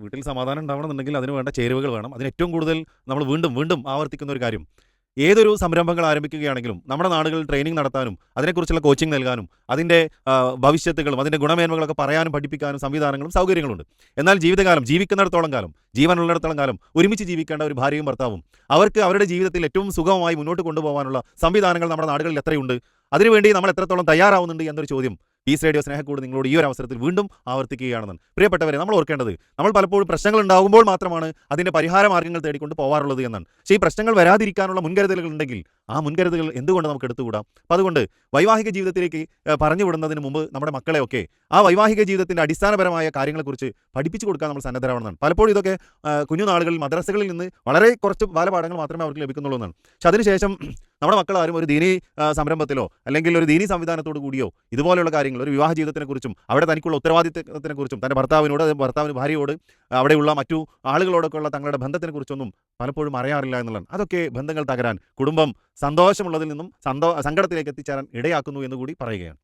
വീട്ടിൽ സമാധാനം ഉണ്ടാവണമെന്നുണ്ടെങ്കിൽ അതിന് വേണ്ട ചേരുവകൾ വേണം. അതിന് ഏറ്റവും കൂടുതൽ നമ്മൾ വീണ്ടും വീണ്ടും ആവർത്തിക്കുന്ന ഒരു കാര്യം, ഏതൊരു സംരംഭങ്ങൾ ആരംഭിക്കുകയാണെങ്കിലും നമ്മുടെ നാടുകളിൽ ട്രെയിനിങ് നടത്താനും അതിനെക്കുറിച്ചുള്ള കോച്ചിങ് നൽകാനും അതിൻ്റെ ഭവിഷ്യത്തുകളും അതിൻ്റെ ഗുണമേന്മകളൊക്കെ പറയാനും പഠിപ്പിക്കാനും സംവിധാനങ്ങളും സൗകര്യങ്ങളുണ്ട്. എന്നാൽ ജീവിതകാലം ജീവിക്കുന്നിടത്തോളം കാലം, ജീവനുള്ളിടത്തോളം കാലം ഒരുമിച്ച് ജീവിക്കേണ്ട ഒരു ഭാര്യയും ഭർത്താവും അവർക്ക് അവരുടെ ജീവിതത്തിൽ ഏറ്റവും സുഗമമായി മുന്നോട്ട് കൊണ്ടുപോകാനുള്ള സംവിധാനങ്ങൾ നമ്മുടെ നാടുകളിൽ എത്രയുണ്ട്? അതിനുവേണ്ടി നമ്മൾ എത്രത്തോളം തയ്യാറാവുന്നുണ്ട് എന്നൊരു ചോദ്യം പീസ് റേഡിയോ സ്നേഹക്കൂട് നിങ്ങളോട് ഈ ഒരു അവസരത്തിൽ വീണ്ടും ആവർത്തിക്കുകയാണെന്ന്. പ്രിയപ്പെട്ടവരെ, നമ്മൾ ഓർക്കേണ്ടത്, നമ്മൾ പലപ്പോഴും പ്രശ്നങ്ങൾ ഉണ്ടാകുമ്പോൾ മാത്രമാണ് അതിൻ്റെ പരിഹാര മാർഗ്ഗങ്ങൾ തേടിക്കൊണ്ട് പോകാറുള്ളത് എന്നാണ്. പക്ഷേ ഈ പ്രശ്നങ്ങൾ വരാതിരിക്കാനുള്ള മുൻകരുതലുകൾ ഉണ്ടെങ്കിൽ ആ മുൻകരുതലുകൾ എന്തുകൊണ്ട് നമുക്ക് എടുത്തുകൂടാം? അപ്പോൾ അതുകൊണ്ട് വൈവാഹിക ജീവിതത്തിലേക്ക് പറഞ്ഞു വിടുന്നതിന് മുമ്പ് നമ്മുടെ മക്കളെയൊക്കെ ആ വൈവാഹിക ജീവിതത്തിൻ്റെ അടിസ്ഥാനപരമായ കാര്യങ്ങളെക്കുറിച്ച് പഠിപ്പിച്ചു കൊടുക്കാൻ നമ്മൾ സന്നദ്ധരാവണമെന്നാണ്. പലപ്പോഴും ഇതൊക്കെ കുഞ്ഞുനാളുകളിൽ മദ്രസകളിൽ നിന്ന് വളരെ കുറച്ച് ബാലപാഠങ്ങൾ മാത്രമേ അവർക്ക് ലഭിക്കുന്നുള്ളൂ എന്നാണ്. പക്ഷെ അതിനുശേഷം നമ്മുടെ മക്കൾ ആരും ഒരു ദീനി സംരംഭത്തിലോ അല്ലെങ്കിൽ ഒരു ദീനി സംവിധാനത്തോടു കൂടിയോ ഇതുപോലെയുള്ള കാര്യങ്ങൾ, ഒരു വിവാഹ ജീവിതത്തിനെക്കുറിച്ചും അവിടെ തനിക്കുള്ള ഉത്തരവാദിത്തത്തിനെക്കുറിച്ചും തൻ്റെ ഭർത്താവിന് ഭാര്യയോട് അവിടെയുള്ള മറ്റു ആളുകളോടൊക്കെയുള്ള തങ്ങളുടെ ബന്ധത്തിനെക്കുറിച്ചൊന്നും പലപ്പോഴും അറിയാറില്ല എന്നുള്ളതാണ്. അതൊക്കെ ബന്ധങ്ങൾ തകരാൻ, കുടുംബം സന്തോഷമുള്ളതിൽ നിന്നും സങ്കടത്തിലേക്ക് എത്തിച്ചേരാൻ ഇടയാക്കുന്നു എന്ന് കൂടി പറയുകയാണ്.